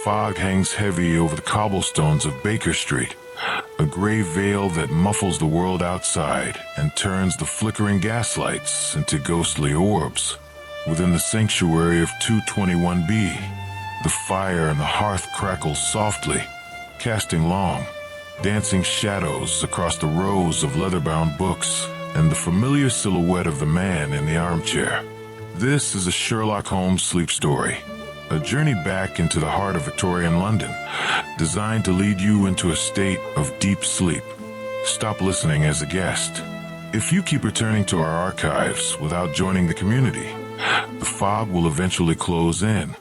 fog hangs heavy over the cobblestones of Baker Street, a gray veil that muffles the world outside and turns the flickering gaslights into ghostly orbs. Within the sanctuary of 221B, the fire in the hearth crackles softly, casting long, dancing shadows across the rows of leather-bound books and the familiar silhouette of the man in the armchair. This is a Sherlock Holmes sleep story, a journey back into the heart of Victorian London, designed to lead you into a state of deep sleep. Stop listening as a guest. If you keep returning to our archives without joining the community, the fog will eventually close in,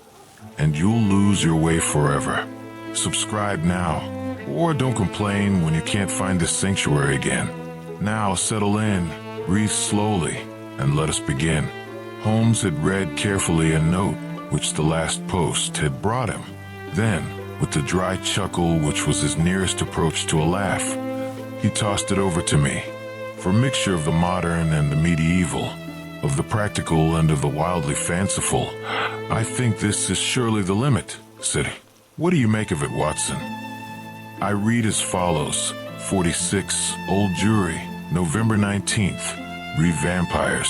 and you'll lose your way forever. Subscribe now, or don't complain when you can't find this sanctuary again. Now settle in, breathe slowly, and let us begin. Holmes had read carefully a note which the last post had brought him. Then, with the dry chuckle which was his nearest approach to a laugh, he tossed it over to me. For a mixture of the modern and the medieval, of the practical and of the wildly fanciful, I think this is surely the limit, said he. What do you make of it, Watson? I read as follows. 46, Old Jury, November 19th. Read Vampires.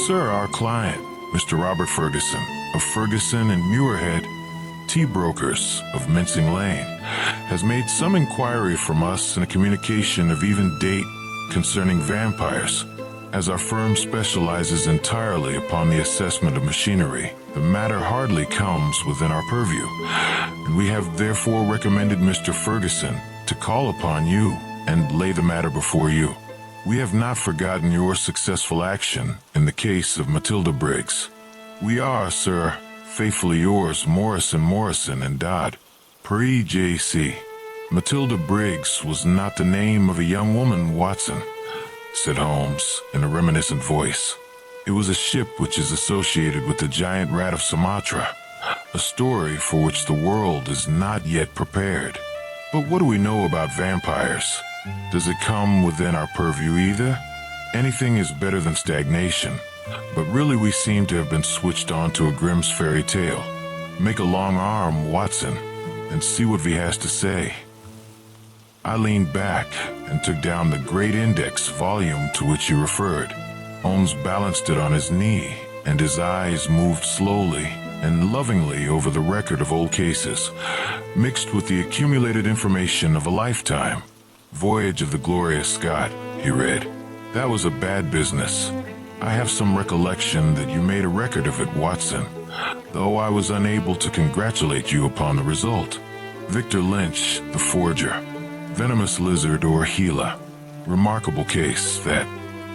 Sir, our client, Mr. Robert Ferguson, of Ferguson and Muirhead, tea brokers of Mincing Lane, has made some inquiry from us in a communication of even date concerning vampires. As our firm specializes entirely upon the assessment of machinery, the matter hardly comes within our purview, and we have therefore recommended Mr. Ferguson to call upon you and lay the matter before you. We have not forgotten your successful action in the case of Matilda Briggs. We are, sir, faithfully yours, Morrison and Dodd, pre-J.C. Matilda Briggs was not the name of a young woman, Watson, said Holmes in a reminiscent voice. It was a ship which is associated with the giant rat of Sumatra, a story for which the world is not yet prepared. But what do we know about vampires? Does it come within our purview either? Anything is better than stagnation, but really we seem to have been switched on to a Grimm's fairy tale. Make a long arm, Watson, and see what he has to say. I leaned back and took down the great index volume to which he referred. Holmes balanced it on his knee, and his eyes moved slowly and lovingly over the record of old cases, mixed with the accumulated information of a lifetime. Voyage of the Glorious Scott, he read. That was a bad business. I have some recollection that you made a record of it, Watson, though I was unable to congratulate you upon the result. Victor Lynch, the forger. Venomous Lizard or Gila. Remarkable case, that.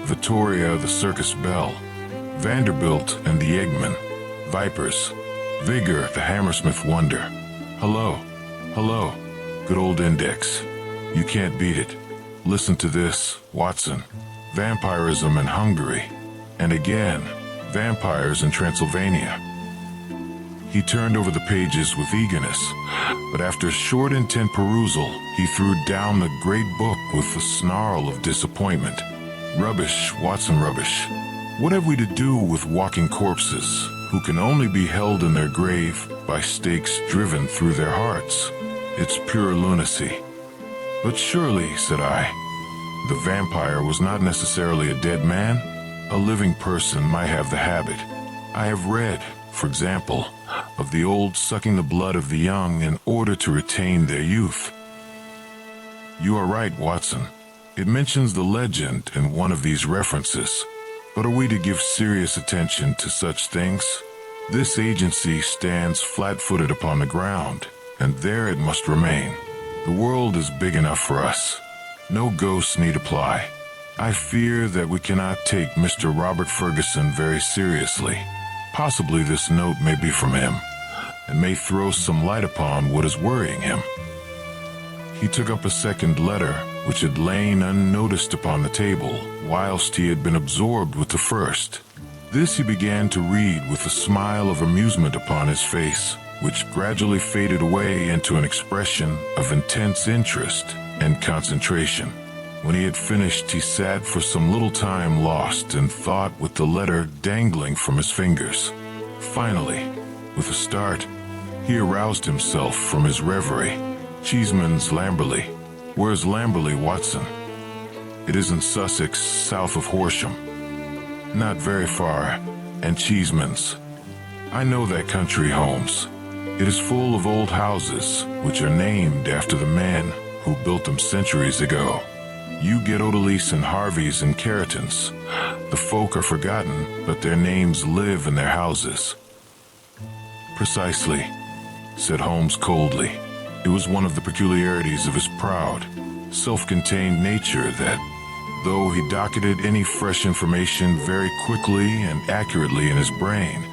Vittoria the Circus Belle. Vanderbilt and the Eggman. Vipers. Vigor the Hammersmith Wonder. Hello. Good old index. You can't beat it. Listen to this, Watson. Vampirism in Hungary. And again, vampires in Transylvania. He turned over the pages with eagerness, but after short intent perusal, he threw down the great book with a snarl of disappointment. Rubbish, Watson, rubbish. What have we to do with walking corpses who can only be held in their grave by stakes driven through their hearts? It's pure lunacy. But surely, said I, the vampire was not necessarily a dead man. A living person might have the habit. I have read, for example, of the old sucking the blood of the young in order to retain their youth. You are right, Watson. It mentions the legend in one of these references. But are we to give serious attention to such things? This agency stands flat-footed upon the ground, and there it must remain. The world is big enough for us. No ghosts need apply. I fear that we cannot take Mr. Robert Ferguson very seriously. Possibly this note may be from him, and may throw some light upon what is worrying him. He took up a second letter, which had lain unnoticed upon the table, whilst he had been absorbed with the first. This he began to read with a smile of amusement upon his face, which gradually faded away into an expression of intense interest and concentration. When he had finished, he sat for some little time lost in thought with the letter dangling from his fingers. Finally, with a start, He aroused himself from his reverie. Cheeseman's Lamberley. Where's Lamberley, Watson? It is in Sussex, south of Horsham. Not very far. And Cheeseman's. I know that country, Holmes. It is full of old houses, which are named after the men who built them centuries ago. You get Odalise and Harveys and Carringtons. The folk are forgotten, but their names live in their houses. Precisely, said Holmes coldly. It was one of the peculiarities of his proud, self-contained nature that, though he docketed any fresh information very quickly and accurately in his brain,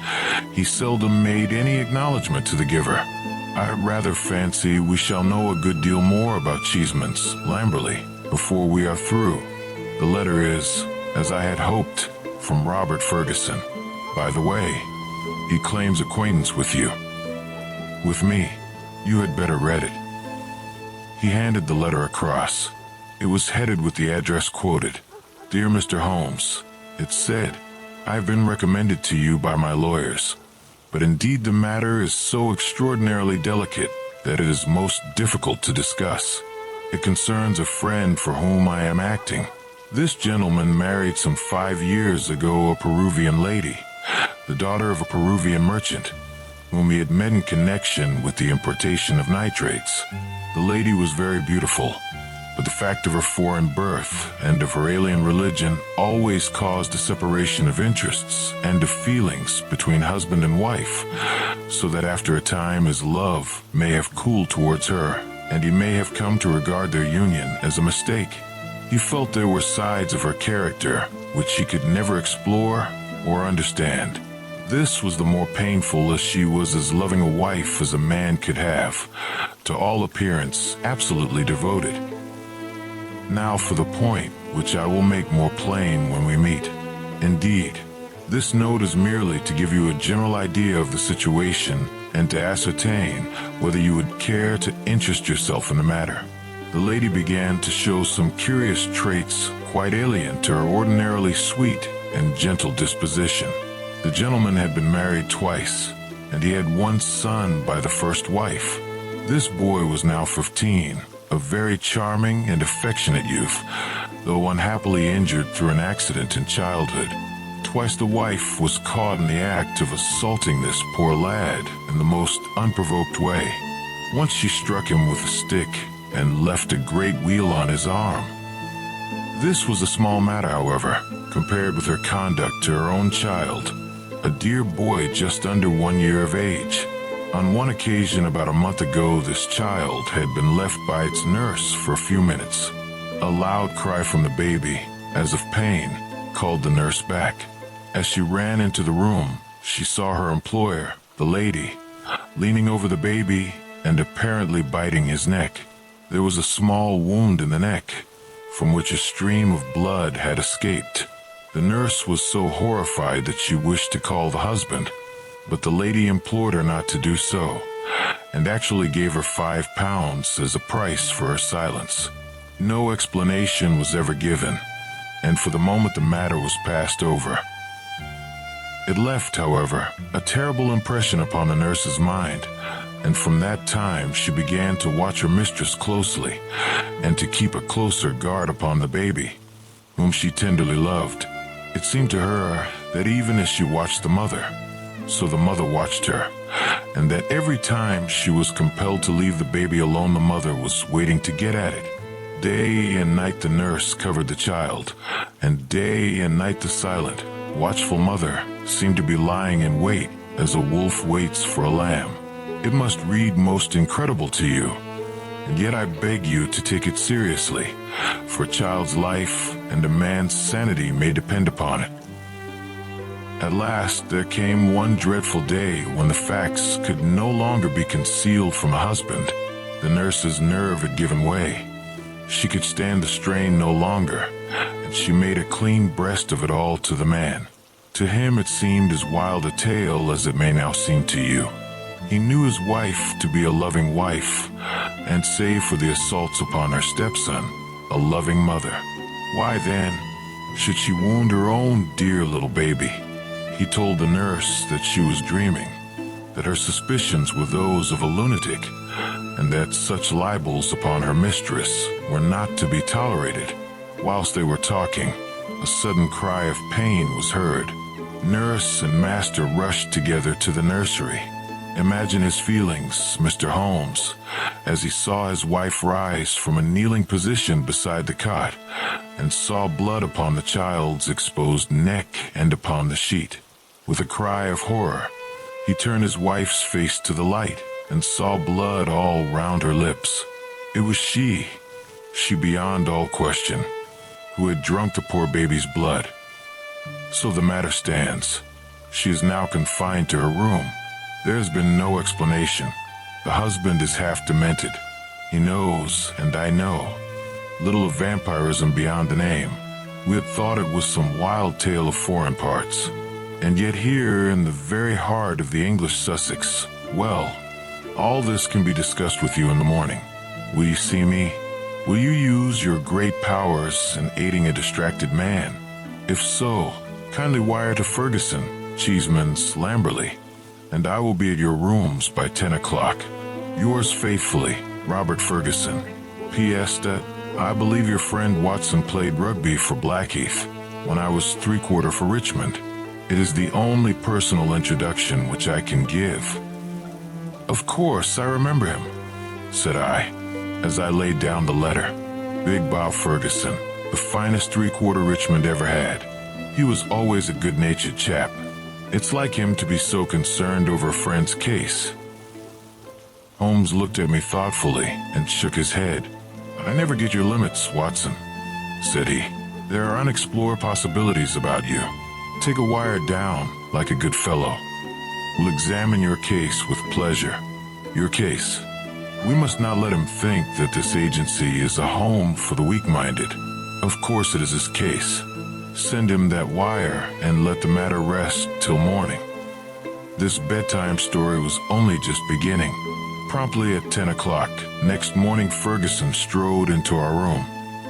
he seldom made any acknowledgement to the giver. I rather fancy we shall know a good deal more about Cheeseman's Lamberley before we are through. The letter is, as I had hoped, from Robert Ferguson. By the way, he claims acquaintance with you. With me. You had better read it. He handed the letter across. It was headed with the address quoted. Dear Mr. Holmes, it said, I have been recommended to you by my lawyers, but indeed the matter is so extraordinarily delicate that it is most difficult to discuss. It concerns a friend for whom I am acting. This gentleman married some 5 years ago a Peruvian lady, the daughter of a Peruvian merchant, whom he had met in connection with the importation of nitrates. The lady was very beautiful, but the fact of her foreign birth and of her alien religion always caused a separation of interests and of feelings between husband and wife, so that after a time his love may have cooled towards her, and he may have come to regard their union as a mistake. He felt there were sides of her character which he could never explore or understand. This was the more painful as she was as loving a wife as a man could have, to all appearance absolutely devoted. Now for the point, which I will make more plain when we meet. Indeed, this note is merely to give you a general idea of the situation and to ascertain whether you would care to interest yourself in the matter. The lady began to show some curious traits quite alien to her ordinarily sweet and gentle disposition. The gentleman had been married twice, and he had one son by the first wife. This boy was now 15, a very charming and affectionate youth, though unhappily injured through an accident in childhood. Twice the wife was caught in the act of assaulting this poor lad in the most unprovoked way. Once she struck him with a stick and left a great wheal on his arm. This was a small matter, however, compared with her conduct to her own child, a dear boy just under 1 year of age. On one occasion about a month ago, this child had been left by its nurse for a few minutes. A loud cry from the baby, as of pain, called the nurse back. As she ran into the room, she saw her employer, the lady, leaning over the baby and apparently biting his neck. There was a small wound in the neck, from which a stream of blood had escaped. The nurse was so horrified that she wished to call the husband, but the lady implored her not to do so, and actually gave her £5 as a price for her silence. No explanation was ever given, and for the moment the matter was passed over. It left, however, a terrible impression upon the nurse's mind, and from that time she began to watch her mistress closely, and to keep a closer guard upon the baby, whom she tenderly loved. It seemed to her that even as she watched the mother, so the mother watched her, and that every time she was compelled to leave the baby alone, the mother was waiting to get at it. Day and night the nurse covered the child, and day and night the silent, watchful mother seemed to be lying in wait as a wolf waits for a lamb. It must read most incredible to you, and yet I beg you to take it seriously, for a child's life and a man's sanity may depend upon it. At last there came one dreadful day when the facts could no longer be concealed from a husband. The nurse's nerve had given way. She could stand the strain no longer, and she made a clean breast of it all to the man. To him it seemed as wild a tale as it may now seem to you. He knew his wife to be a loving wife, and save for the assaults upon her stepson, a loving mother. Why then should she wound her own dear little baby? He told the nurse that she was dreaming, that her suspicions were those of a lunatic, and that such libels upon her mistress were not to be tolerated. Whilst they were talking, a sudden cry of pain was heard. Nurse and master rushed together to the nursery. Imagine his feelings, Mr. Holmes, as he saw his wife rise from a kneeling position beside the cot and saw blood upon the child's exposed neck and upon the sheet. With a cry of horror, he turned his wife's face to the light and saw blood all round her lips. It was she beyond all question, who had drunk the poor baby's blood. So the matter stands. She is now confined to her room. There has been no explanation. The husband is half demented. He knows, and I know, little of vampirism beyond the name. We had thought it was some wild tale of foreign parts. And yet here in the very heart of the English Sussex, well, all this can be discussed with you in the morning. Will you see me? Will you use your great powers in aiding a distracted man? If so, kindly wire to Ferguson, Cheeseman's, Lamberley, and I will be at your rooms by 10 o'clock. Yours faithfully, Robert Ferguson. P.S. that I believe your friend Watson played rugby for Blackheath when I was three-quarter for Richmond. It is the only personal introduction which I can give. Of course, I remember him, said I, as I laid down the letter. Big Bob Ferguson, the finest three-quarter Richmond ever had. He was always a good-natured chap. It's like him to be so concerned over a friend's case. Holmes looked at me thoughtfully and shook his head. I never get your limits, Watson, said he. There are unexplored possibilities about you. Take a wire down, like a good fellow. We'll examine your case with pleasure. Your case. We must not let him think that this agency is a home for the weak-minded. Of course it is his case. Send him that wire and let the matter rest till morning. This bedtime story was only just beginning. Promptly at 10 o'clock, next morning Ferguson strode into our room.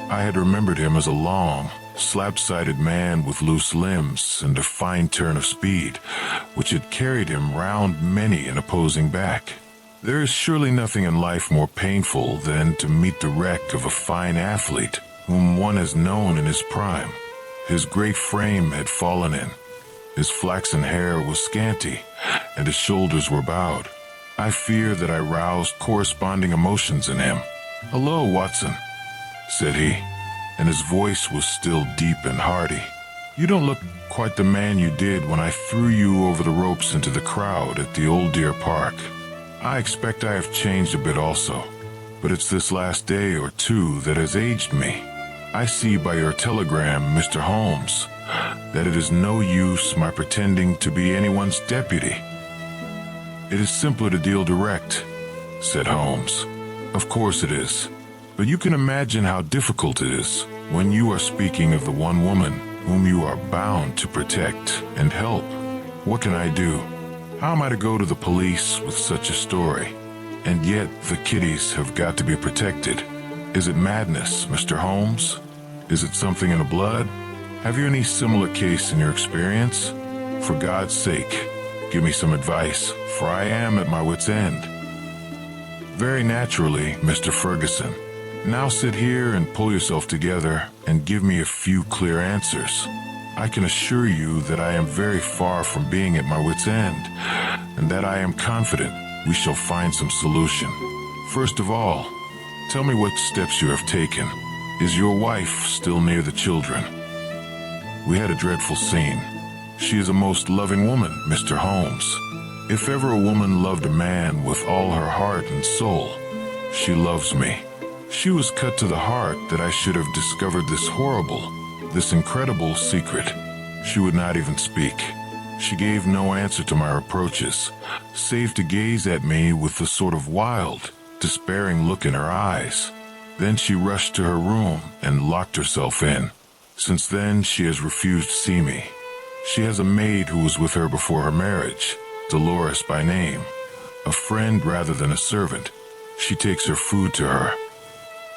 I had remembered him as a long, slab-sided man with loose limbs and a fine turn of speed, which had carried him round many an opposing back. There is surely nothing in life more painful than to meet the wreck of a fine athlete whom one has known in his prime. His great frame had fallen in. His flaxen hair was scanty, and his shoulders were bowed. I fear that I roused corresponding emotions in him. "Hello, Watson," said he, and his voice was still deep and hearty. "You don't look quite the man you did when I threw you over the ropes into the crowd at the Old Deer Park. I expect I have changed a bit also, but it's this last day or two that has aged me. I see by your telegram, Mr. Holmes, that it is no use my pretending to be anyone's deputy." "It is simpler to deal direct," said Holmes. "Of course it is, but you can imagine how difficult it is when you are speaking of the one woman whom you are bound to protect and help. What can I do? How am I to go to the police with such a story? And yet the kiddies have got to be protected. Is it madness, Mr. Holmes? Is it something in the blood? Have you any similar case in your experience? For God's sake, give me some advice, for I am at my wit's end." "Very naturally, Mr. Ferguson. Now sit here and pull yourself together and give me a few clear answers. I can assure you that I am very far from being at my wit's end, and that I am confident we shall find some solution. First of all, tell me what steps you have taken. Is your wife still near the children?" "We had a dreadful scene. She is a most loving woman, Mr. Holmes. If ever a woman loved a man with all her heart and soul, she loves me. She was cut to the heart that I should have discovered this horrible, this incredible secret. She would not even speak. She gave no answer to my reproaches, save to gaze at me with a sort of wild, despairing look in her eyes. Then she rushed to her room and locked herself in. Since then, she has refused to see me. She has a maid who was with her before her marriage, Dolores by name, a friend rather than a servant. She takes her food to her.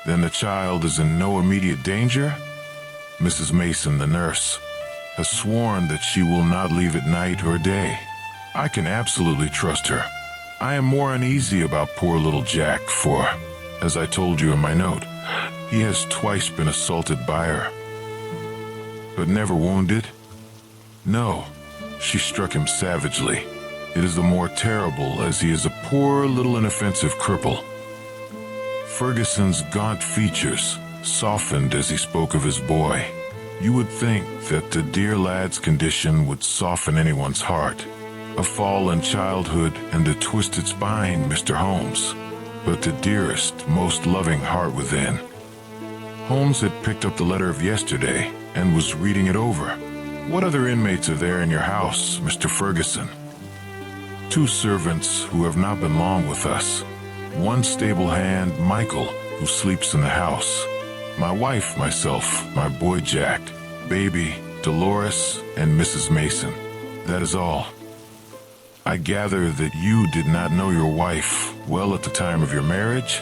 Then the child is in no immediate danger? Mrs. Mason, the nurse, has sworn that she will not leave at night or day. I can absolutely trust her. I am more uneasy about poor little Jack, for, as I told you in my note, he has twice been assaulted by her. But never wounded? No, she struck him savagely. It is the more terrible as he is a poor little inoffensive cripple. Ferguson's gaunt features softened as he spoke of his boy. You would think that the dear lad's condition would soften anyone's heart. A fall in childhood and a twisted spine, Mr. Holmes, but the dearest, most loving heart within. Holmes had picked up the letter of yesterday and was reading it over. What other inmates are there in your house, Mr. Ferguson? 2 servants who have not been long with us. 1 stable hand, Michael, who sleeps in the house. My wife, myself, my boy Jack, baby, Dolores, and Mrs. Mason. That is all. I gather that you did not know your wife well at the time of your marriage?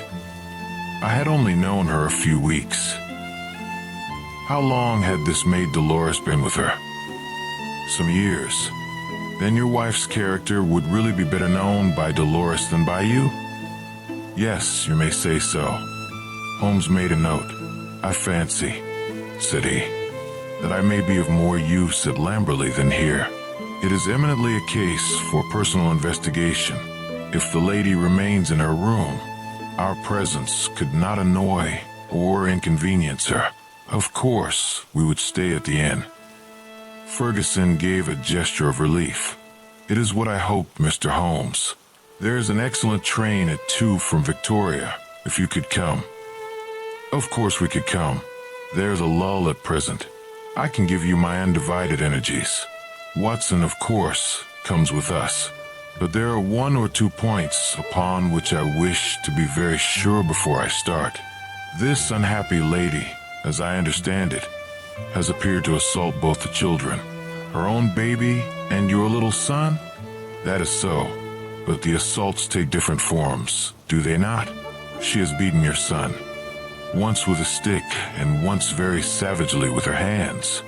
I had only known her a few weeks. How long had this maid Dolores been with her? Some years. Then your wife's character would really be better known by Dolores than by you? Yes, you may say so. Holmes made a note. I fancy, said he, that I may be of more use at Lamberley than here. It is eminently a case for personal investigation. If the lady remains in her room, our presence could not annoy or inconvenience her. Of course, we would stay at the inn. Ferguson gave a gesture of relief. It is what I hoped, Mr. Holmes. There is an excellent train at 2 from Victoria, if you could come. Of course we could come. There's a lull at present. I can give you my undivided energies. Watson, of course, comes with us. But there are 1 or 2 points upon which I wish to be very sure before I start. This unhappy lady, as I understand it, has appeared to assault both the children. Her own baby and your little son? That is so. But the assaults take different forms, do they not? She has beaten your son. Once with a stick and once very savagely with her hands.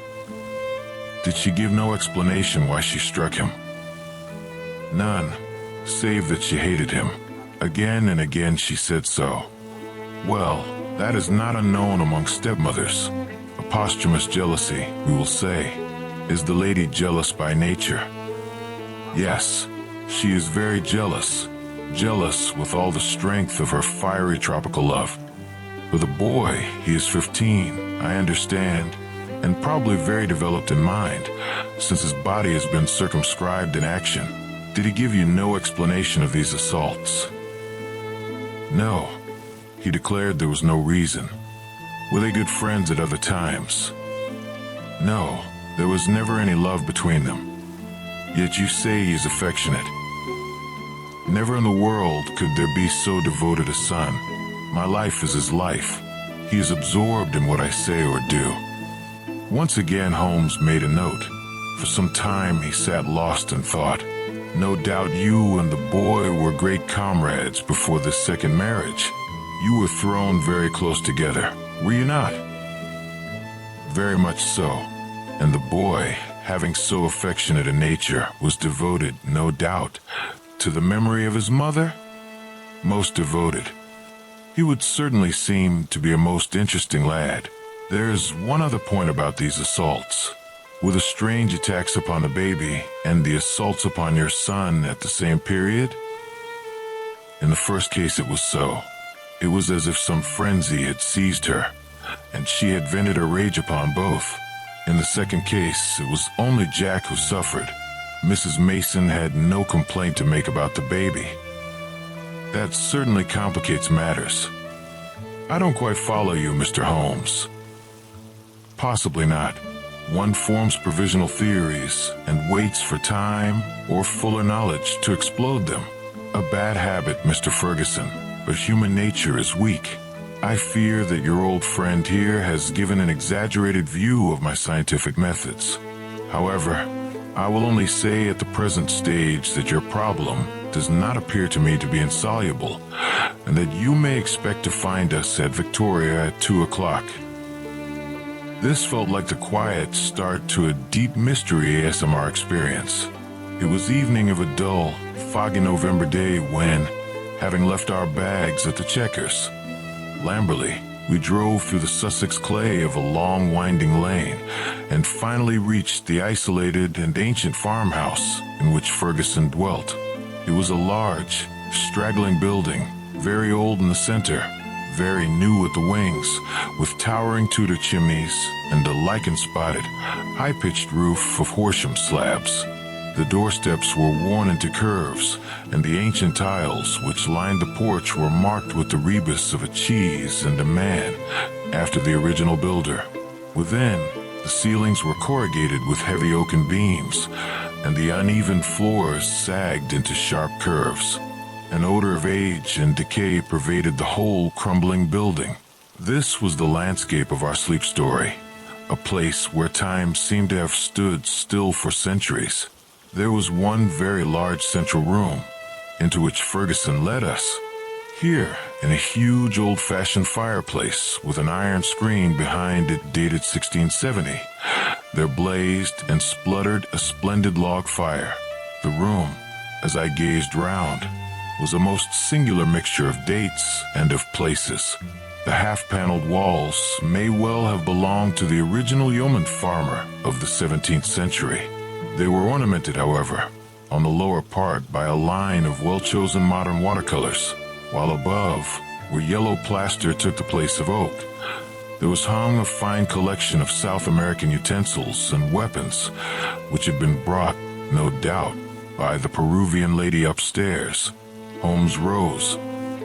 Did she give no explanation why she struck him? None, save that she hated him. Again and again she said so. Well, that is not unknown among stepmothers. A posthumous jealousy, we will say. Is the lady jealous by nature? Yes, she is very jealous. Jealous with all the strength of her fiery tropical love. With a boy, he is 15, I understand, and probably very developed in mind, since his body has been circumscribed in action. Did he give you no explanation of these assaults? No. He declared there was no reason. Were they good friends at other times? No, there was never any love between them. Yet you say he is affectionate. Never in the world could there be so devoted a son. My life is his life. He is absorbed in what I say or do. Once again Holmes made a note. For some time he sat lost in thought. No doubt you and the boy were great comrades before this second marriage. You were thrown very close together, were you not? Very much so. And the boy, having so affectionate a nature, was devoted, no doubt, to the memory of his mother? Most devoted. He would certainly seem to be a most interesting lad. There's one other point about these assaults. Were the strange attacks upon the baby and the assaults upon your son at the same period? In the first case it was so. It was as if some frenzy had seized her, and she had vented her rage upon both. In the second case, it was only Jack who suffered. Mrs. Mason had no complaint to make about the baby. That certainly complicates matters. I don't quite follow you, Mr. Holmes. Possibly not. One forms provisional theories and waits for time or fuller knowledge to explode them. A bad habit, Mr. Ferguson, but human nature is weak. I fear that your old friend here has given an exaggerated view of my scientific methods. However, I will only say at the present stage that your problem does not appear to me to be insoluble, and that you may expect to find us at Victoria at 2 o'clock. This felt like the quiet start to a deep mystery ASMR experience. It was evening of a dull, foggy November day when, having left our bags at the Checkers, Lamberley, we drove through the Sussex clay of a long winding lane and finally reached the isolated and ancient farmhouse in which Ferguson dwelt. It was a large, straggling building, very old in the center, very new at the wings, with towering Tudor chimneys and a lichen-spotted, high-pitched roof of Horsham slabs. The doorsteps were worn into curves, and the ancient tiles which lined the porch were marked with the rebus of a cheese and a man, after the original builder. Within, the ceilings were corrugated with heavy oaken beams, and the uneven floors sagged into sharp curves. An odor of age and decay pervaded the whole crumbling building. This was the landscape of our sleep story, a place where time seemed to have stood still for centuries. There was one very large central room, into which Ferguson led us. Here, in a huge old-fashioned fireplace with an iron screen behind it dated 1670, there blazed and spluttered a splendid log fire. The room, as I gazed round, was a most singular mixture of dates and of places. The half-paneled walls may well have belonged to the original yeoman farmer of the 17th century. They were ornamented, however, on the lower part by a line of well-chosen modern watercolors, while above, where yellow plaster took the place of oak, there was hung a fine collection of South American utensils and weapons, which had been brought, no doubt, by the Peruvian lady upstairs. Holmes rose,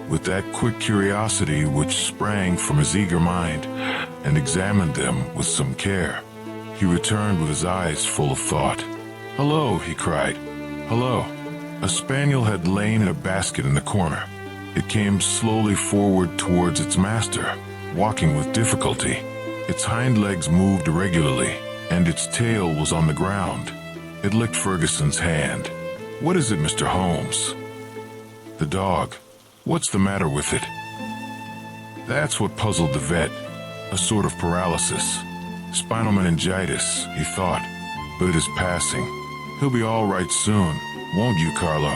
with that quick curiosity which sprang from his eager mind, and examined them with some care. He returned with his eyes full of thought. "Hello," he cried. "Hello." A spaniel had lain in a basket in the corner. It came slowly forward towards its master, walking with difficulty. Its hind legs moved irregularly, and its tail was on the ground. It licked Ferguson's hand. "What is it, Mr. Holmes?" "The dog. What's the matter with it?" That's what puzzled the vet. A sort of paralysis. Spinal meningitis, he thought, but it is passing. He'll be all right soon, won't you, Carlo?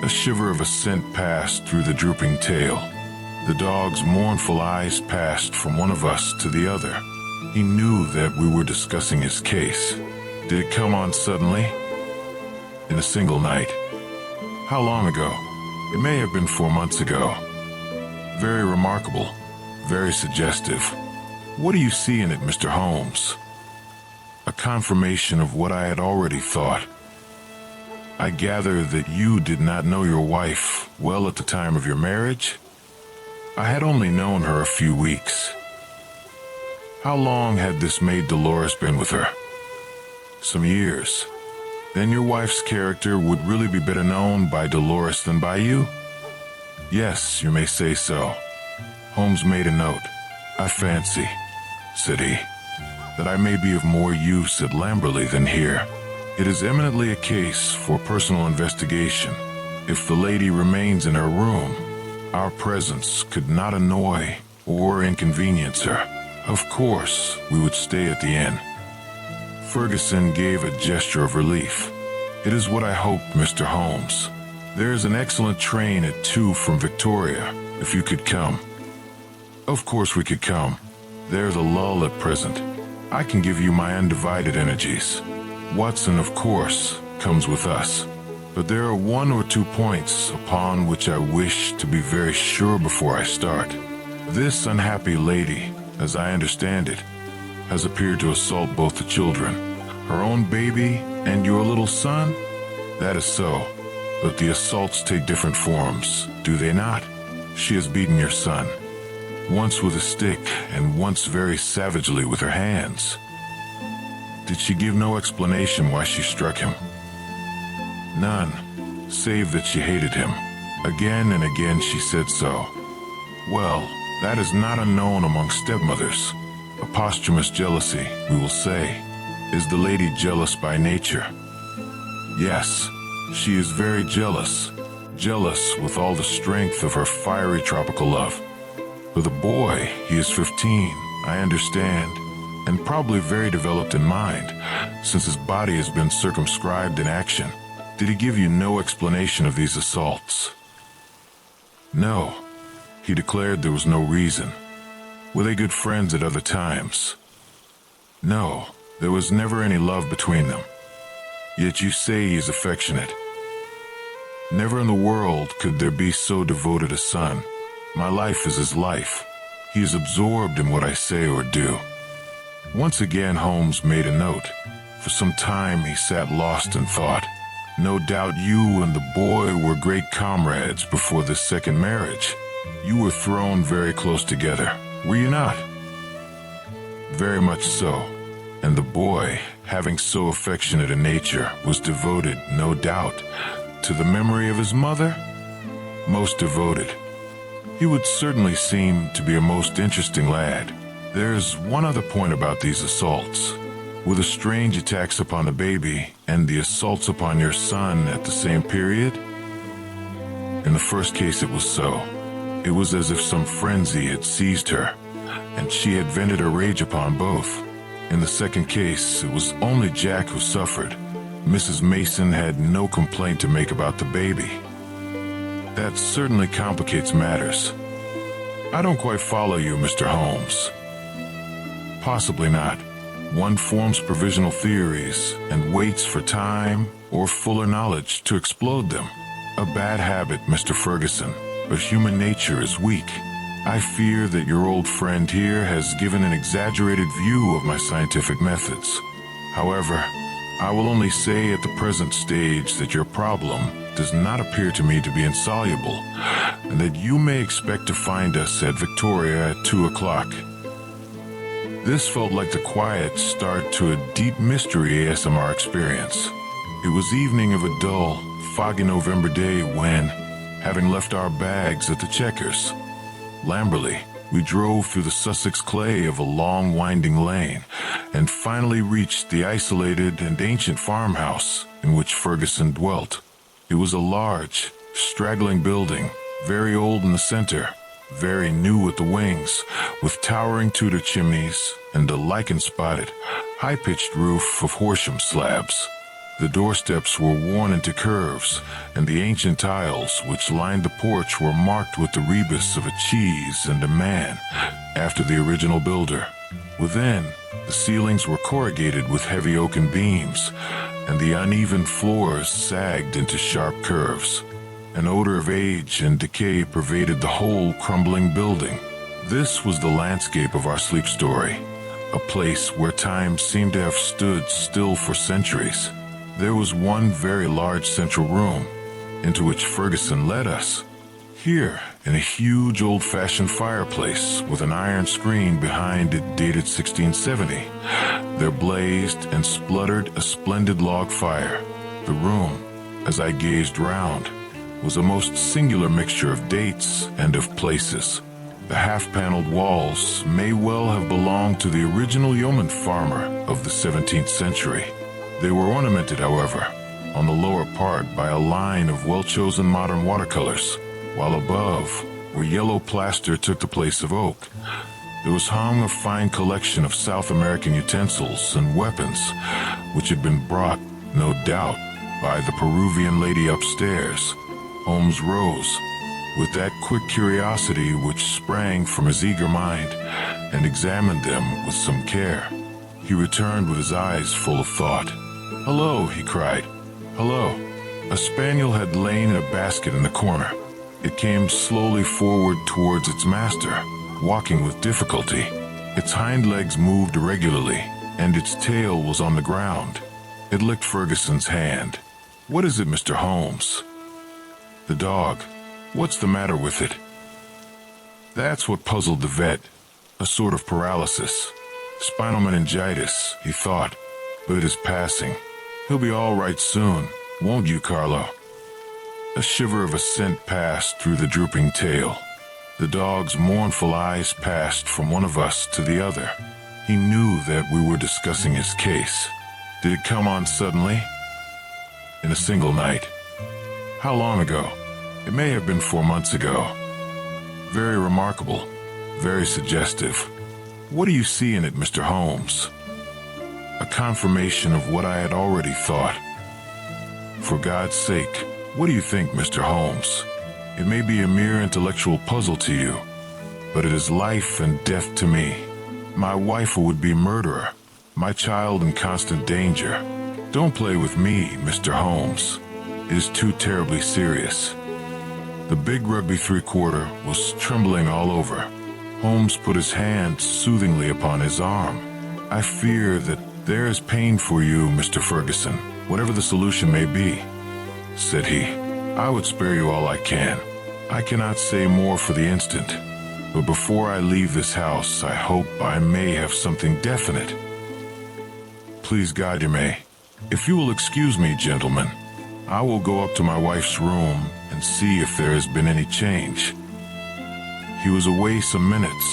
A shiver of assent passed through the drooping tail. The dog's mournful eyes passed from one of us to the other. He knew that we were discussing his case. Did it come on suddenly? In a single night? How long ago? It may have been 4 months ago. Very remarkable, very suggestive. What do you see in it, Mr. Holmes? A confirmation of what I had already thought. I gather that you did not know your wife well at the time of your marriage? I had only known her a few weeks. How long had this maid Dolores been with her? Some years. Then your wife's character would really be better known by Dolores than by you? Yes, you may say so. Holmes made a note. "I fancy," said he, "that I may be of more use at Lamberley than here. It is eminently a case for personal investigation. If the lady remains in her room, our presence could not annoy or inconvenience her. Of course, we would stay at the inn." Ferguson gave a gesture of relief. "It is what I hoped, Mr. Holmes. There is an excellent train at 2 from Victoria, if you could come." Of course we could come. There's a lull at present. I can give you my undivided energies. Watson, of course, comes with us. But there are 1 or 2 points upon which I wish to be very sure before I start. This unhappy lady, as I understand it, has appeared to assault both the children, her own baby and your little son? That is so, but the assaults take different forms, do they not? She has beaten your son, once with a stick and once very savagely with her hands. Did she give no explanation why she struck him? None, save that she hated him. Again and again she said so. Well, that is not unknown among stepmothers. A posthumous jealousy, we will say. Is the lady jealous by nature? Yes, she is very jealous. Jealous with all the strength of her fiery tropical love. For the boy, he is 15, I understand, and probably very developed in mind, since his body has been circumscribed in action. Did he give you no explanation of these assaults? No. He declared there was no reason. Were they good friends at other times? No, there was never any love between them. Yet you say he is affectionate. Never in the world could there be so devoted a son. My life is his life. He is absorbed in what I say or do. Once again Holmes made a note. For some time he sat lost in thought. No doubt you and the boy were great comrades before this second marriage. You were thrown very close together, were you not? Very much so. And the boy, having so affectionate a nature, was devoted, no doubt, to the memory of his mother? Most devoted. He would certainly seem to be a most interesting lad. There's one other point about these assaults. Were the strange attacks upon the baby and the assaults upon your son at the same period? In the first case it was so. It was as if some frenzy had seized her, and she had vented her rage upon both. In the second case, it was only Jack who suffered. Mrs. Mason had no complaint to make about the baby. That certainly complicates matters. I don't quite follow you, Mr. Holmes. Possibly not. One forms provisional theories and waits for time or fuller knowledge to explode them. A bad habit, Mr. Ferguson, but human nature is weak. I fear that your old friend here has given an exaggerated view of my scientific methods. However, I will only say at the present stage that your problem does not appear to me to be insoluble, and that you may expect to find us at Victoria at 2 o'clock. This felt like the quiet start to a deep mystery ASMR experience. It was evening of a dull, foggy November day when, having left our bags at the Checkers, Lamberley, we drove through the Sussex clay of a long winding lane and finally reached the isolated and ancient farmhouse in which Ferguson dwelt. It was a large, straggling building, very old in the center, very new at the wings, with towering Tudor chimneys and a lichen-spotted, high-pitched roof of horsham slabs. The doorsteps were worn into curves, and the ancient tiles which lined the porch were marked with the rebus of a cheese and a man, after the original builder. Within, the ceilings were corrugated with heavy oaken beams, and the uneven floors sagged into sharp curves. An odor of age and decay pervaded the whole crumbling building. This was the landscape of our sleep story, a place where time seemed to have stood still for centuries. There was one very large central room, into which Ferguson led us. Here, in a huge old-fashioned fireplace with an iron screen behind it dated 1670, there blazed and spluttered a splendid log fire. The room, as I gazed round, was a most singular mixture of dates and of places. The half-paneled walls may well have belonged to the original yeoman farmer of the 17th century. They were ornamented, however, on the lower part by a line of well-chosen modern watercolors, while above, where yellow plaster took the place of oak, there was hung a fine collection of South American utensils and weapons, which had been brought, no doubt, by the Peruvian lady upstairs. Holmes rose, with that quick curiosity which sprang from his eager mind, and examined them with some care. He returned with his eyes full of thought. "Hello," he cried. "Hello." A spaniel had lain in a basket in the corner. It came slowly forward towards its master, walking with difficulty. Its hind legs moved irregularly, and its tail was on the ground. It licked Ferguson's hand. "What is it, Mr. Holmes?" "The dog. What's the matter with it?" That's what puzzled the vet. A sort of paralysis. Spinal meningitis, he thought, but it is passing. He'll be all right soon, won't you, Carlo? A shiver of assent passed through the drooping tail. The dog's mournful eyes passed from one of us to the other. He knew that we were discussing his case. Did it come on suddenly? In a single night. How long ago? It may have been 4 months ago. Very remarkable, very suggestive. "What do you see in it, Mr. Holmes?" A confirmation of what I had already thought. "For God's sake, what do you think, Mr. Holmes? It may be a mere intellectual puzzle to you, but it is life and death to me. My wife a would-be murderer, my child in constant danger. Don't play with me, Mr. Holmes. It is too terribly serious." The big rugby three-quarter was trembling all over. Holmes put his hand soothingly upon his arm. "I fear that there is pain for you, Mr. Ferguson, whatever the solution may be," said he. "I would spare you all I can. I cannot say more for the instant, but before I leave this house, I hope I may have something definite." "Please God you may. If you will excuse me, gentlemen, I will go up to my wife's room and see if there has been any change." He was away some minutes,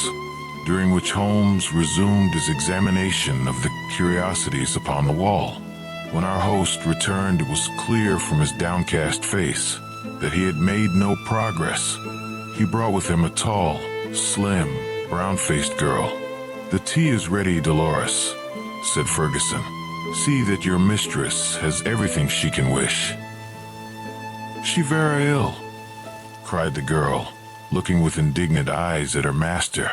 during which Holmes resumed his examination of the curiosities upon the wall. When our host returned, it was clear from his downcast face that he had made no progress. He brought with him a tall, slim, brown-faced girl. "The tea is ready, Dolores," said Ferguson. "See that your mistress has everything she can wish." "She very ill," cried the girl, looking with indignant eyes at her master.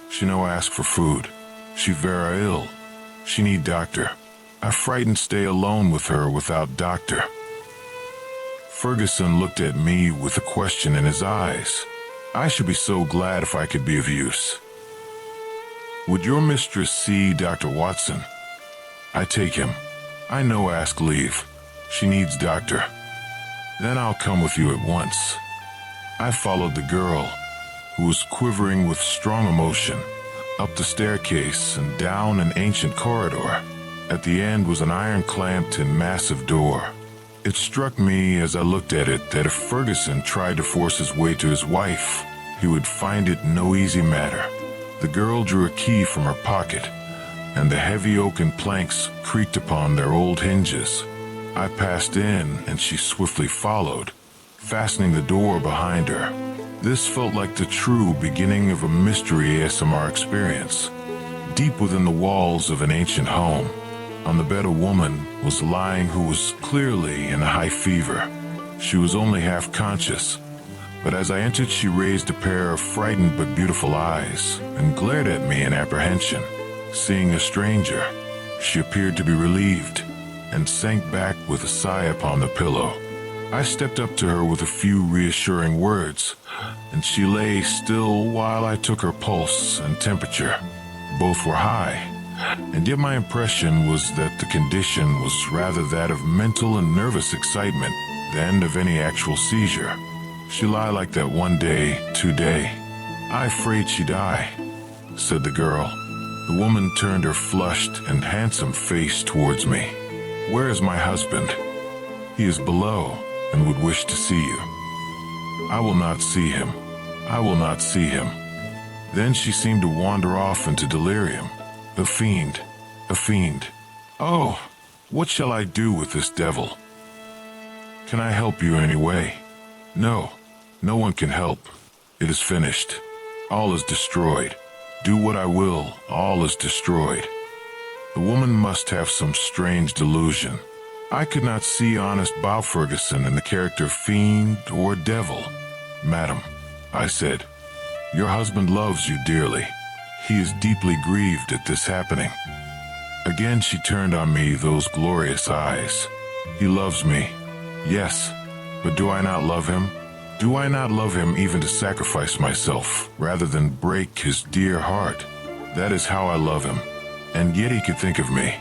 "She no ask for food. She very ill. She need doctor. I frightened stay alone with her without doctor." Ferguson looked at me with a question in his eyes. I should be so glad if I could be of use. "Would your mistress see Dr. Watson?" "I take him. I no ask leave. She needs doctor." "Then I'll come with you at once." I followed the girl, who was quivering with strong emotion, up the staircase and down an ancient corridor. At the end was an iron-clamped and massive door. It struck me as I looked at it that if Ferguson tried to force his way to his wife, he would find it no easy matter. The girl drew a key from her pocket, and the heavy oaken planks creaked upon their old hinges. I passed in, and she swiftly followed, fastening the door behind her. This felt like the true beginning of a mystery ASMR experience. Deep within the walls of an ancient home, on the bed a woman was lying who was clearly in a high fever. She was only half conscious, but as I entered she raised a pair of frightened but beautiful eyes and glared at me in apprehension. Seeing a stranger, she appeared to be relieved and sank back with a sigh upon the pillow. I stepped up to her with a few reassuring words, and she lay still while I took her pulse and temperature. Both were high, and yet my impression was that the condition was rather that of mental and nervous excitement than of any actual seizure. "She lie like that one day, 2 day. I afraid she die," said the girl. The woman turned her flushed and handsome face towards me. "Where is my husband?" "He is below and would wish to see you." "I will not see him. I will not see him." Then she seemed to wander off into delirium. "A fiend, a fiend. Oh, what shall I do with this devil? Can I help you in any way?" "No, no one can help. It is finished. All is destroyed. Do what I will, all is destroyed." The woman must have some strange delusion. I could not see honest Bob Ferguson in the character of fiend or devil. "Madam," I said, "your husband loves you dearly. He is deeply grieved at this happening." Again she turned on me those glorious eyes. "He loves me. Yes, but do I not love him? Do I not love him even to sacrifice myself rather than break his dear heart? That is how I love him. And yet he could think of me.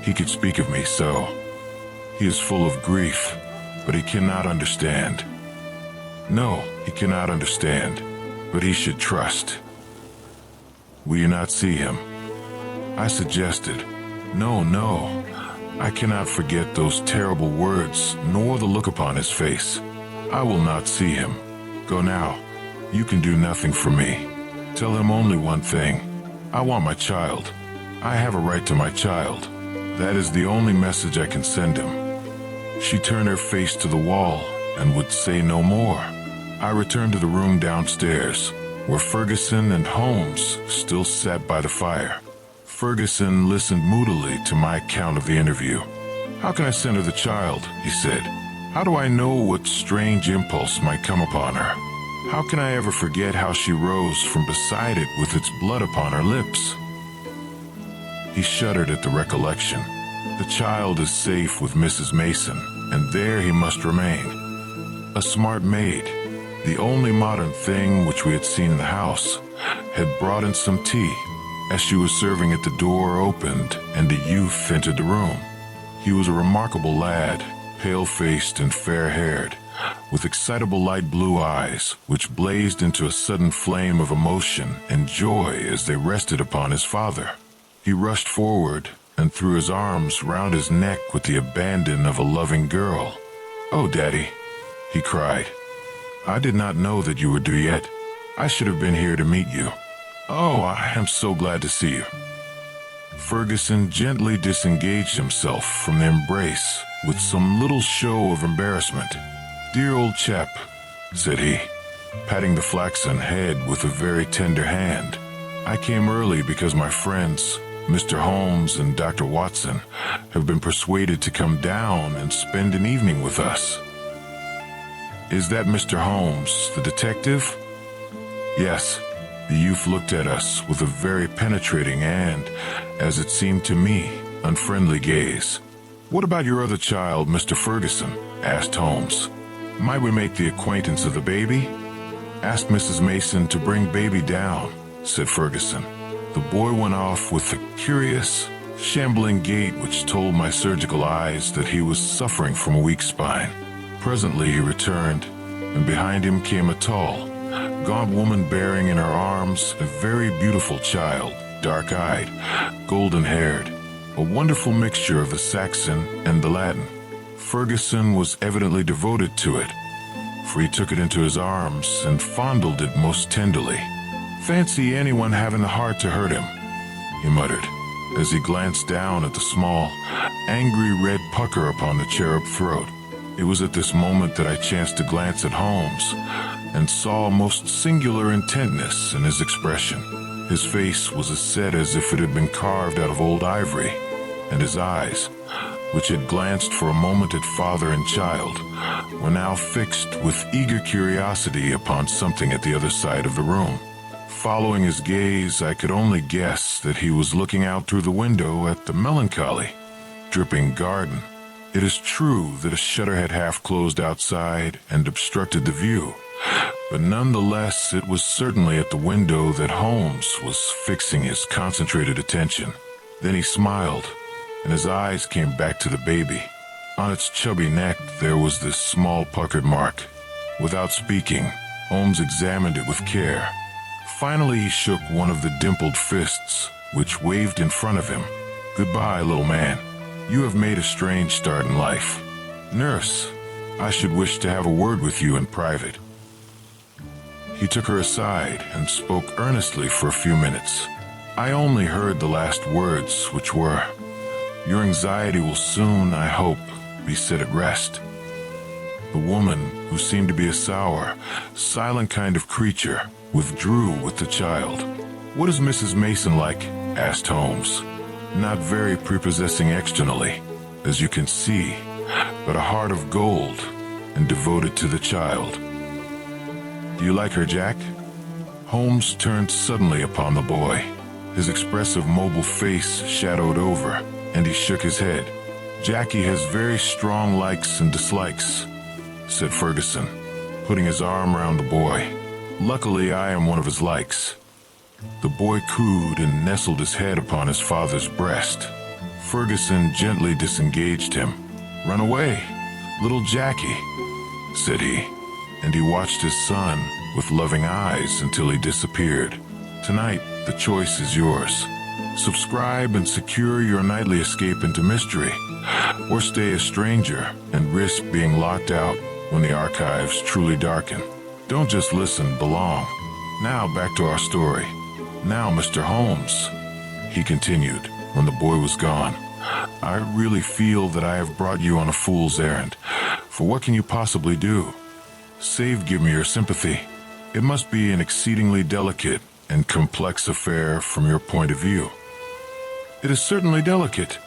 He could speak of me so. He is full of grief, but he cannot understand. No, he cannot understand, but he should trust. Will you not see him?" I suggested. No, I cannot forget those terrible words, nor the look upon his face. I will not see him. Go now. You can do nothing for me. Tell him only one thing. I want my child. I have a right to my child. That is the only message I can send him." She turned her face to the wall and would say no more. I returned to the room downstairs, where Ferguson and Holmes still sat by the fire. Ferguson listened moodily to my account of the interview. "How can I send her the child?" he said. "How do I know what strange impulse might come upon her? How can I ever forget how she rose from beside it with its blood upon her lips?" He shuddered at the recollection. The child is safe with Mrs. Mason, and there he must remain. A smart maid, the only modern thing which we had seen in the house, had brought in some tea. As she was serving it, the door opened, and a youth entered the room. He was a remarkable lad, pale-faced and fair-haired, with excitable light blue eyes, which blazed into a sudden flame of emotion and joy as they rested upon his father. He rushed forward and threw his arms round his neck with the abandon of a loving girl. "Oh, Daddy," he cried. "I did not know that you were due yet. I should have been here to meet you. Oh, I am so glad to see you." Ferguson gently disengaged himself from the embrace with some little show of embarrassment. "Dear old chap," said he, patting the flaxen head with a very tender hand. "I came early because my friends, Mr. Holmes and Dr. Watson, have been persuaded to come down and spend an evening with us." "Is that Mr. Holmes, the detective?" "Yes." The youth looked at us with a very penetrating and, as it seemed to me, unfriendly gaze. "What about your other child, Mr. Ferguson?" asked Holmes. "Might we make the acquaintance of the baby?" "Ask Mrs. Mason to bring baby down," said Ferguson. The boy went off with a curious, shambling gait which told my surgical eyes that he was suffering from a weak spine. Presently he returned, and behind him came a tall, gaunt woman bearing in her arms a very beautiful child, dark-eyed, golden-haired, a wonderful mixture of the Saxon and the Latin. Ferguson was evidently devoted to it, for he took it into his arms and fondled it most tenderly. "Fancy anyone having the heart to hurt him," he muttered, as he glanced down at the small, angry red pucker upon the cherub throat. It was at this moment that I chanced to glance at Holmes, and saw a most singular intentness in his expression. His face was as set as if it had been carved out of old ivory, and his eyes, which had glanced for a moment at father and child, were now fixed with eager curiosity upon something at the other side of the room. Following his gaze, I could only guess that he was looking out through the window at the melancholy, dripping garden. It is true that a shutter had half closed outside and obstructed the view, but nonetheless it was certainly at the window that Holmes was fixing his concentrated attention. Then he smiled, and his eyes came back to the baby. On its chubby neck there was this small puckered mark. Without speaking, Holmes examined it with care. Finally he shook one of the dimpled fists, which waved in front of him. "Goodbye, little man. You have made a strange start in life. Nurse, I should wish to have a word with you in private." He took her aside and spoke earnestly for a few minutes. I only heard the last words, which were, "Your anxiety will soon, I hope, be set at rest." The woman, who seemed to be a sour, silent kind of creature, withdrew with the child. "What is Mrs. Mason like?" asked Holmes. "Not very prepossessing externally, as you can see, but a heart of gold, and devoted to the child." "Do you like her, Jack?" Holmes turned suddenly upon the boy. His expressive mobile face shadowed over, and he shook his head. "Jackie has very strong likes and dislikes," said Ferguson, putting his arm round the boy. "Luckily, I am one of his likes." The boy cooed and nestled his head upon his father's breast. Ferguson gently disengaged him. "Run away, little Jackie," said he, and he watched his son with loving eyes until he disappeared. Tonight, the choice is yours. Subscribe and secure your nightly escape into mystery, or stay a stranger and risk being locked out when the archives truly darken. Don't just listen, belong. Now back to our story. "Now, Mr. Holmes," he continued when the boy was gone, "I really feel that I have brought you on a fool's errand, for what can you possibly do? Save give me your sympathy. It must be an exceedingly delicate and complex affair from your point of view. It is certainly delicate,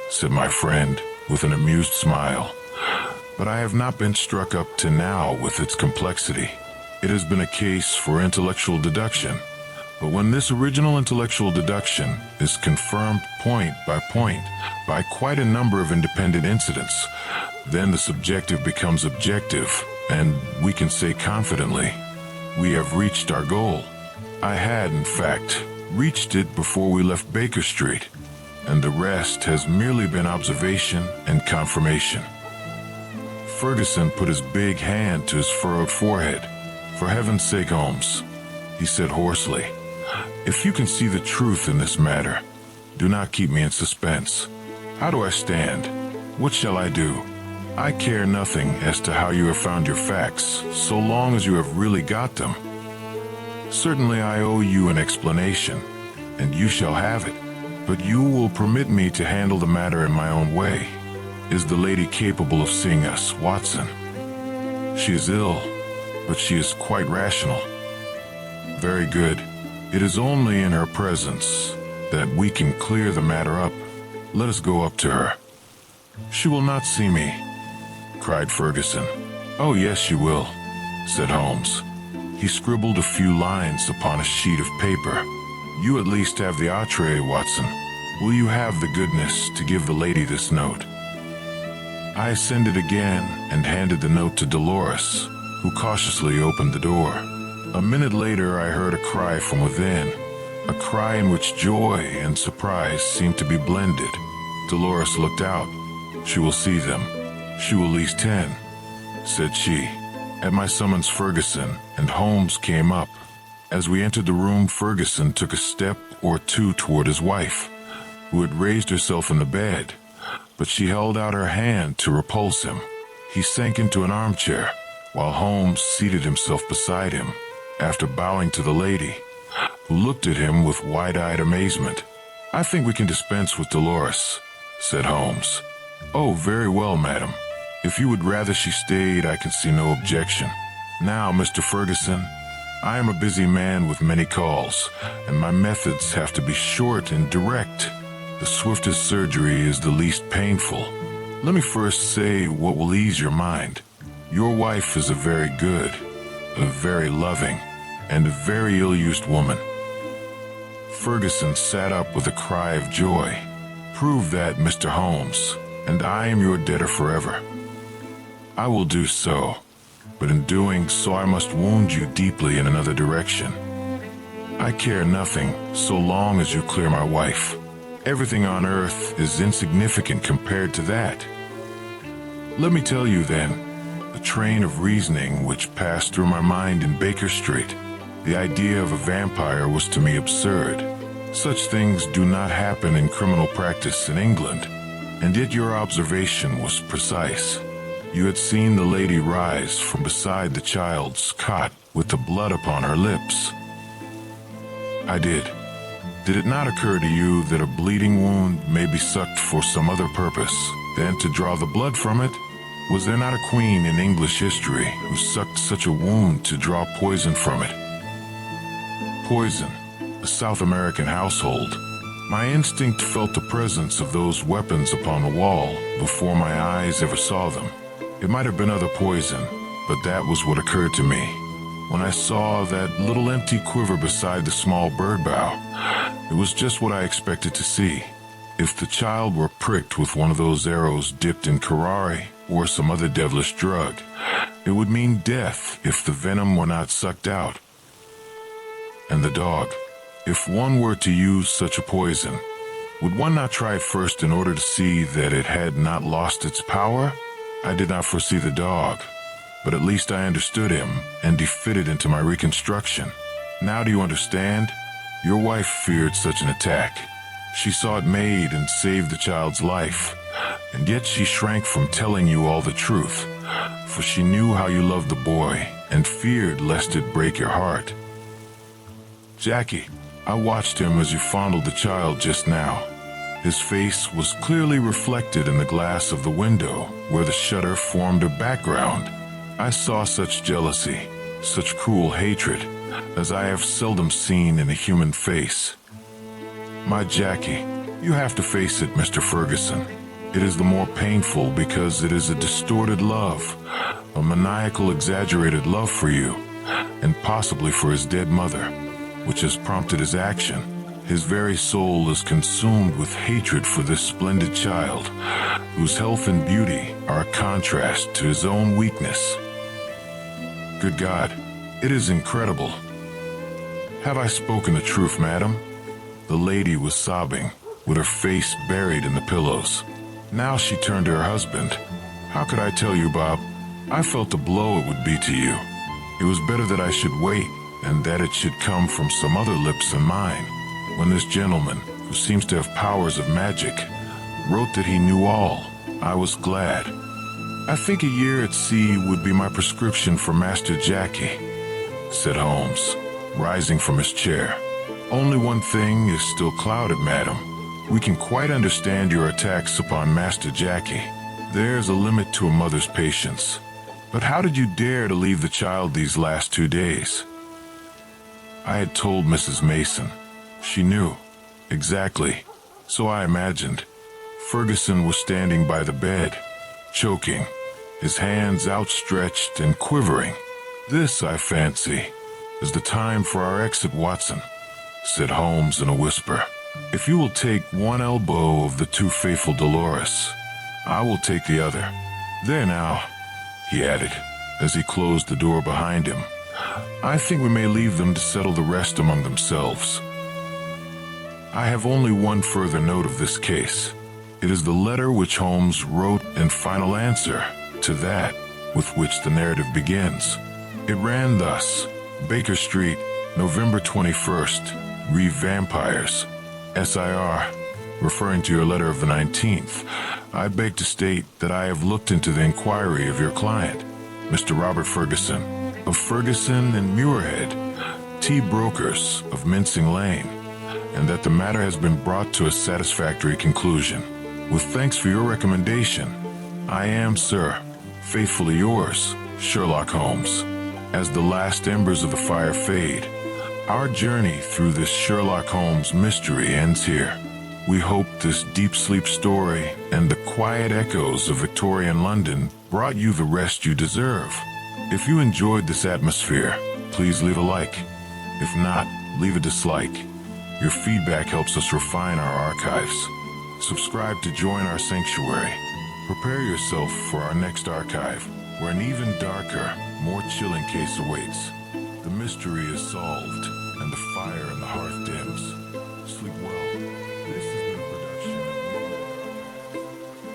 said my friend with an amused smile, but I have not been struck up to now with its complexity. It has been a case for intellectual deduction, but when this original intellectual deduction is confirmed point by quite a number of independent incidents, then the subjective becomes objective, and we can say confidently, we have reached our goal. I had, in fact, reached it before we left Baker Street, and the rest has merely been observation and confirmation. Ferguson put his big hand to his furrowed forehead. For heaven's sake, Holmes, he said hoarsely, if you can see the truth in this matter, do not keep me in suspense. How do I stand? What shall I do? I care nothing as to how you have found your facts, so long as you have really got them. Certainly I owe you an explanation, and you shall have it. But you will permit me to handle the matter in my own way. Is the lady capable of seeing us, Watson? She is ill, but she is quite rational. Very good. It is only in her presence that we can clear the matter up. Let us go up to her. She will not see me, cried Ferguson. Oh yes, she will, said Holmes. He scribbled a few lines upon a sheet of paper. You at least have the entree, Watson. Will you have the goodness to give the lady this note? I ascended again and handed the note to Dolores, who cautiously opened the door. A minute later, I heard a cry from within, a cry in which joy and surprise seemed to be blended. Dolores looked out. She will see them. She will lease 10, said she. At my summons, Ferguson and Holmes came up. As we entered the room, Ferguson took a step or two toward his wife, who had raised herself in the bed, but she held out her hand to repulse him. He sank into an armchair, while Holmes seated himself beside him, after bowing to the lady, who looked at him with wide-eyed amazement. I think we can dispense with Dolores, said Holmes. Oh, very well, madam. If you would rather she stayed, I can see no objection. Now, Mr. Ferguson, I am a busy man with many calls, and my methods have to be short and direct. The swiftest surgery is the least painful. Let me first say what will ease your mind. Your wife is a very good, a very loving, and a very ill-used woman. Ferguson sat up with a cry of joy. Prove that, Mr. Holmes, and I am your debtor forever. I will do so. But in doing so I must wound you deeply in another direction. I care nothing so long as you clear my wife. Everything on earth is insignificant compared to that. Let me tell you then, the train of reasoning which passed through my mind in Baker Street. The idea of a vampire was to me absurd. Such things do not happen in criminal practice in England, and yet your observation was precise. You had seen the lady rise from beside the child's cot with the blood upon her lips. I did. Did it not occur to you that a bleeding wound may be sucked for some other purpose than to draw the blood from it? Was there not a queen in English history who sucked such a wound to draw poison from it? Poison, a South American household. My instinct felt the presence of those weapons upon the wall before my eyes ever saw them. It might have been other poison, but that was what occurred to me. When I saw that little empty quiver beside the small bird bough, it was just what I expected to see. If the child were pricked with one of those arrows dipped in curare or some other devilish drug, it would mean death if the venom were not sucked out. And the dog, if one were to use such a poison, would one not try it first in order to see that it had not lost its power? I did not foresee the dog, but at least I understood him, and he fitted into my reconstruction. Now do you understand? Your wife feared such an attack. She saw it made and saved the child's life, and yet she shrank from telling you all the truth, for she knew how you loved the boy and feared lest it break your heart. Jackie, I watched him as you fondled the child just now. His face was clearly reflected in the glass of the window where the shutter formed a background. I saw such jealousy, such cruel hatred as I have seldom seen in a human face. My Jackie, you have to face it, Mr. Ferguson. It is the more painful because it is a distorted love, a maniacal, exaggerated love for you, and possibly for his dead mother, which has prompted his action. His very soul is consumed with hatred for this splendid child, whose health and beauty are a contrast to his own weakness. Good God, it is incredible. Have I spoken the truth, madam? The lady was sobbing, with her face buried in the pillows. Now she turned to her husband. How could I tell you, Bob? I felt the blow it would be to you. It was better that I should wait, and that it should come from some other lips than mine. When this gentleman, who seems to have powers of magic, wrote that he knew all, I was glad. I think a year at sea would be my prescription for Master Jackie, said Holmes, rising from his chair. Only one thing is still clouded, madam. We can quite understand your attacks upon Master Jackie. There's a limit to a mother's patience. But how did you dare to leave the child these last 2 days? I had told Mrs. Mason. She knew. Exactly. So I imagined. Ferguson was standing by the bed, choking, his hands outstretched and quivering. This, I fancy, is the time for our exit, Watson, said Holmes in a whisper. If you will take one elbow of the too faithful Dolores, I will take the other. There now, he added, as he closed the door behind him. I think we may leave them to settle the rest among themselves. I have only one further note of this case. It is the letter which Holmes wrote in final answer to that with which the narrative begins. It ran thus: Baker Street, November 21st, Re Vampires. SIR, referring to your letter of the 19th, I beg to state that I have looked into the inquiry of your client, Mr. Robert Ferguson, of Ferguson and Muirhead, T. Brokers of Mincing Lane, and that the matter has been brought to a satisfactory conclusion. With thanks for your recommendation, I am, sir, faithfully yours, Sherlock Holmes. As the last embers of the fire fade, our journey through this Sherlock Holmes mystery ends here. We hope this deep sleep story and the quiet echoes of Victorian London brought you the rest you deserve. If you enjoyed this atmosphere, please leave a like. If not, leave a dislike. Your feedback helps us refine our archives. Subscribe to join our sanctuary. Prepare yourself for our next archive, where an even darker, more chilling case awaits. The mystery is solved, and the fire in the hearth dim.